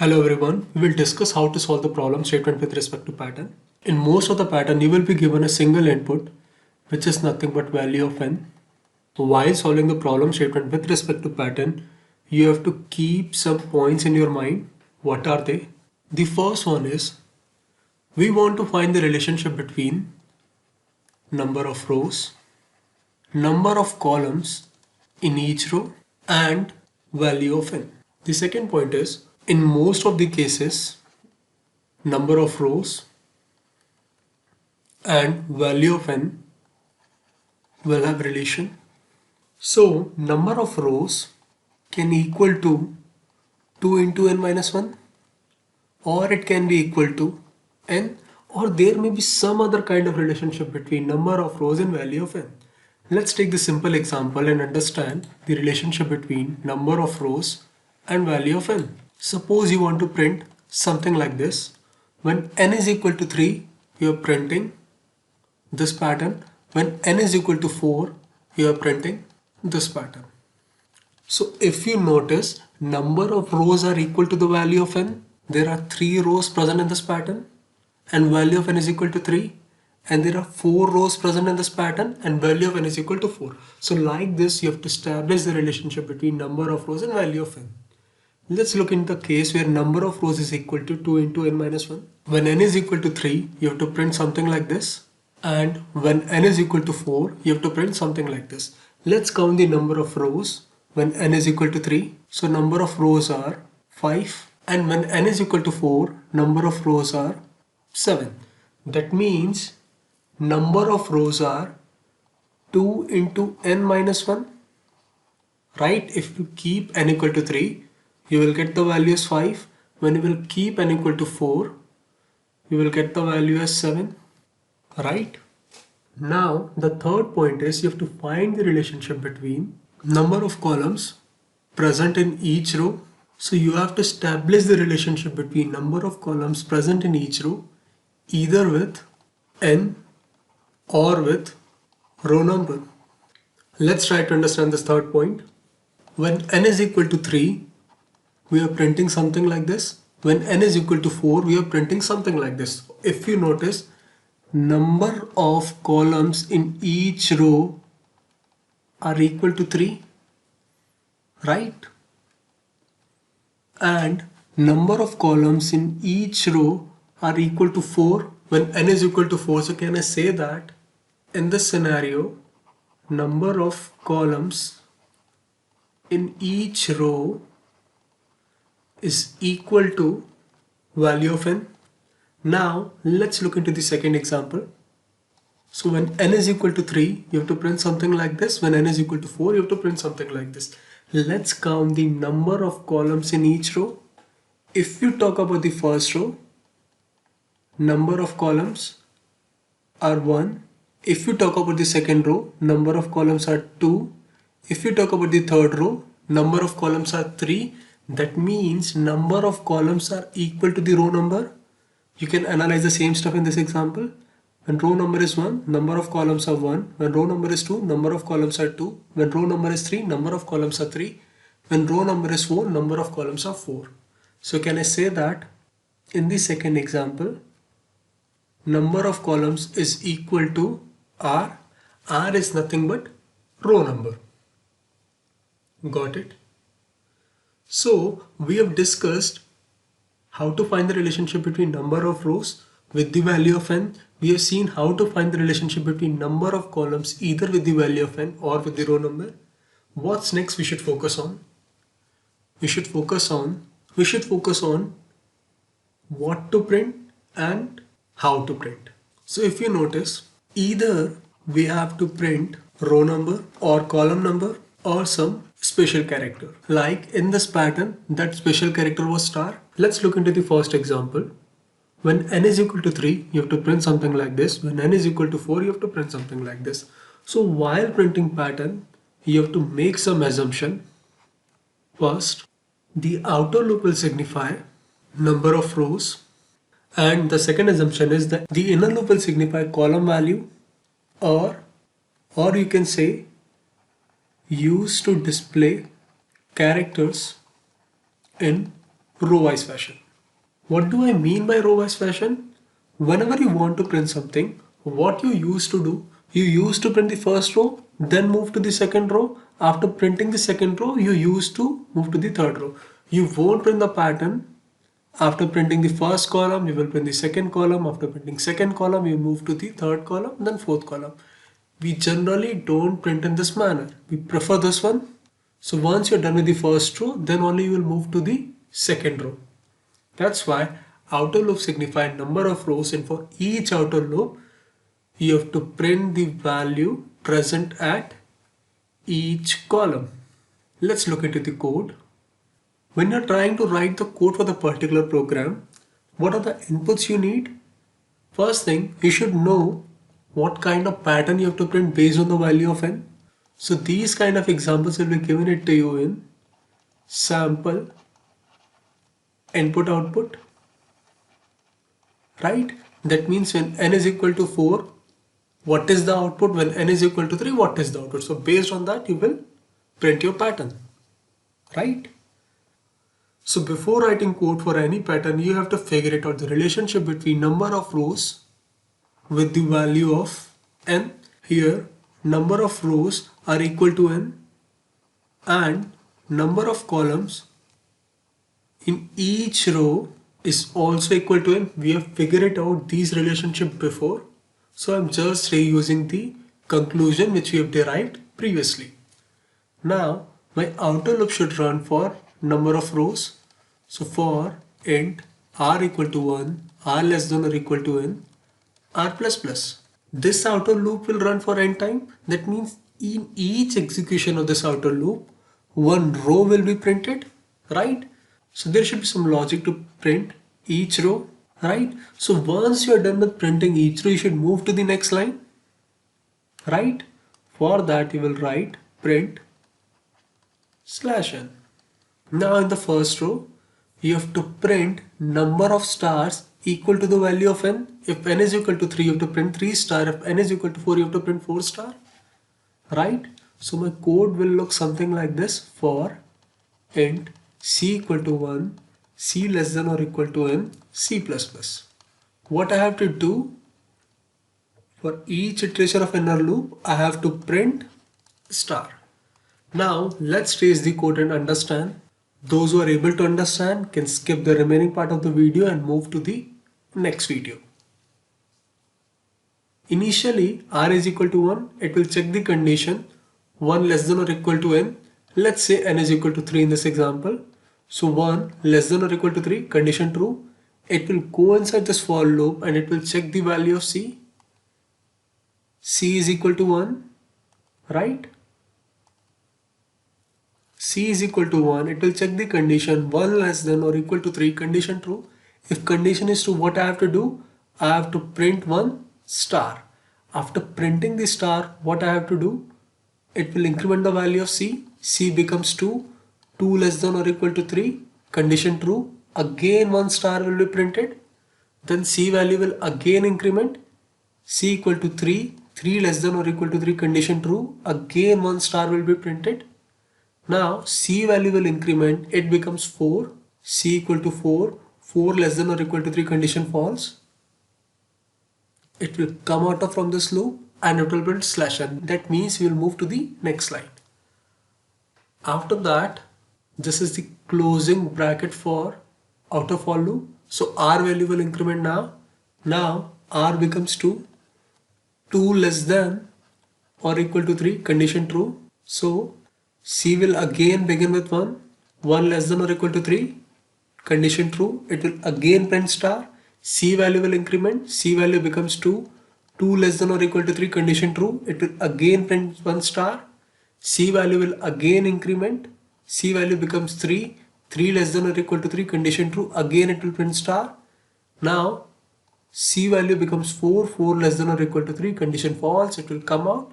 Hello everyone, we will discuss how to solve the problem statement with respect to pattern. In most of the pattern, you will be given a single input which is nothing but value of n. While solving the problem statement with respect to pattern, you have to keep some points in your mind. What are they? The first one is we want to find the relationship between number of rows, number of columns in each row and value of n. The second point is in most of the cases number of rows and value of n will have relation. So number of rows can equal to 2 into n minus 1, or it can be equal to n, or there may be some other kind of relationship between number of rows and value of n. Let's take this simple example and understand the relationship between number of rows and value of n. Suppose you want to print something like this. When n is equal to 3, you are printing this pattern. When n is equal to 4, you are printing this pattern. So if you notice, number of rows are equal to the value of n. There are 3 rows present in this pattern and value of n is equal to 3. And there are 4 rows present in this pattern and value of n is equal to 4. So like this, you have to establish the relationship between number of rows and value of n. Let's look into the case where number of rows is equal to 2 into n minus 1. When n is equal to 3, you have to print something like this. And when n is equal to 4, you have to print something like this. Let's count the number of rows when n is equal to 3. So number of rows are 5. And when n is equal to 4, number of rows are 7. That means number of rows are 2 into n minus 1. Right? If you keep n equal to 3, you will get the value as 5. When you will keep n equal to 4, you will get the value as 7. Right? Now the third point is you have to find the relationship between number of columns present in each row. So you have to establish the relationship between number of columns present in each row either with n or with row number. Let's try to understand this third point. When n is equal to 3, we are printing something like this. When n is equal to 4, we are printing something like this. If you notice, number of columns in each row are equal to 3, right? And number of columns in each row are equal to 4 when n is equal to 4. So can I say that in this scenario, number of columns in each row is equal to value of n. Now let's look into the second example. So when n is equal to 3, you have to print something like this. When n is equal to 4, you have to print something like this. Let's count the number of columns in each row. If you talk about the first row, number of columns are 1. If you talk about the second row, number of columns are 2. If you talk about the third row, number of columns are 3. That means number of columns are equal to the row number. You can analyze the same stuff in this example. When row number is 1, number of columns are 1. When row number is 2, number of columns are 2. When row number is 3, number of columns are 3. When row number is 4, number of columns are 4. So can I say that in the second example, number of columns is equal to R. R is nothing but row number. Got it? So we have discussed how to find the relationship between number of rows with the value of n. We have seen how to find the relationship between number of columns either with the value of n or with the row number. What's next we should focus on? We should focus on what to print and how to print. So if you notice, either we have to print row number or column number or some special character. Like in this pattern, that special character was star. Let's look into the first example. When n is equal to 3, you have to print something like this. When n is equal to 4, you have to print something like this. So while printing pattern, you have to make some assumption. First, the outer loop will signify number of rows, and the second assumption is that the inner loop will signify column value, or you can say used to display characters in row-wise fashion. What do I mean by row-wise fashion? Whenever you want to print something, what you used to do, you used to print the first row, then move to the second row. After printing the second row, you used to move to the third row. You won't print the pattern. After printing the first column, you will print the second column. After printing second column, you move to the third column, then fourth column. We generally don't print in this manner. We prefer this one. So once you're done with the first row, then only you will move to the second row. That's why outer loop signify number of rows, and for each outer loop you have to print the value present at each column. Let's look into the code. When you're trying to write the code for the particular program, what are the inputs you need? First thing, you should know what kind of pattern you have to print based on the value of n. So these kind of examples will be given it to you in sample input output, right? That means when n is equal to 4, what is the output? When n is equal to 3, what is the output? So based on that you will print your pattern, right? So before writing code for any pattern, you have to figure it out, the relationship between number of rows with the value of n. Here number of rows are equal to n and number of columns in each row is also equal to n. We have figured it out these relationship before, so I'm just reusing the conclusion which we have derived previously. Now my outer loop should run for number of rows. So for int r equal to 1, r less than or equal to n, r plus plus. This outer loop will run for n time. That means in each execution of this outer loop, one row will be printed, right? So there should be some logic to print each row, right? So once you are done with printing each row, you should move to the next line, right? For that you will write print /n. Now in the first row, you have to print number of stars equal to the value of n. If n is equal to 3, you have to print 3 star. If n is equal to 4, you have to print 4 star, right? So my code will look something like this. For int c equal to 1, c less than or equal to n, c plus plus. What I have to do for each iteration of inner loop, I have to print star. Now let's trace the code and understand. Those who are able to understand can skip the remaining part of the video and move to the next video. Initially r is equal to 1, it will check the condition 1 less than or equal to n. Let's say n is equal to 3 in this example. So 1 less than or equal to 3, condition true. It will go inside this for loop and it will check the value of c. C is equal to 1, right? C is equal to 1, it will check the condition 1 less than or equal to 3, condition true. If condition is true, what I have to do? I have to print 1 star. After printing the star, what I have to do? It will increment the value of C. C becomes 2, 2 less than or equal to 3, condition true. Again 1 star will be printed. Then C value will again increment. C equal to 3, 3 less than or equal to 3, condition true. Again 1 star will be printed. Now C value will increment, it becomes 4, C equal to 4, 4 less than or equal to 3, condition false. It will come out of from this loop and it will print /n. That means we will move to the next line. After that, this is the closing bracket for outer for loop. So R value will increment now. Now R becomes 2, 2 less than or equal to 3, condition true. So C will again begin with 1, 1 less than or equal to 3, condition true. It will again print star. C value will increment, C value becomes 2, 2 less than or equal to 3, condition true. It will again print 1 star. C value will again increment, C value becomes 3, 3 less than or equal to 3, condition true. Again it will print star. Now C value becomes 4, 4 less than or equal to 3, condition false. It will come out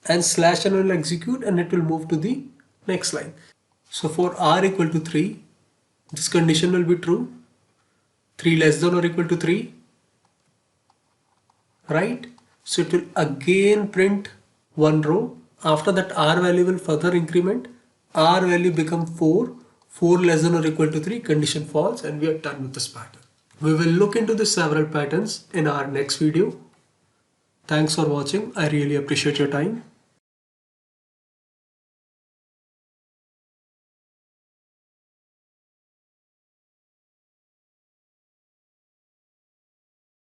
and /n will execute and it will move to the next line. So for R equal to 3, this condition will be true. 3 less than or equal to 3, right? So it will again print one row. After that R value will further increment. R value become 4, 4 less than or equal to 3, condition false, and we are done with this pattern. We will look into the several patterns in our next video. Thanks for watching. I really appreciate your time.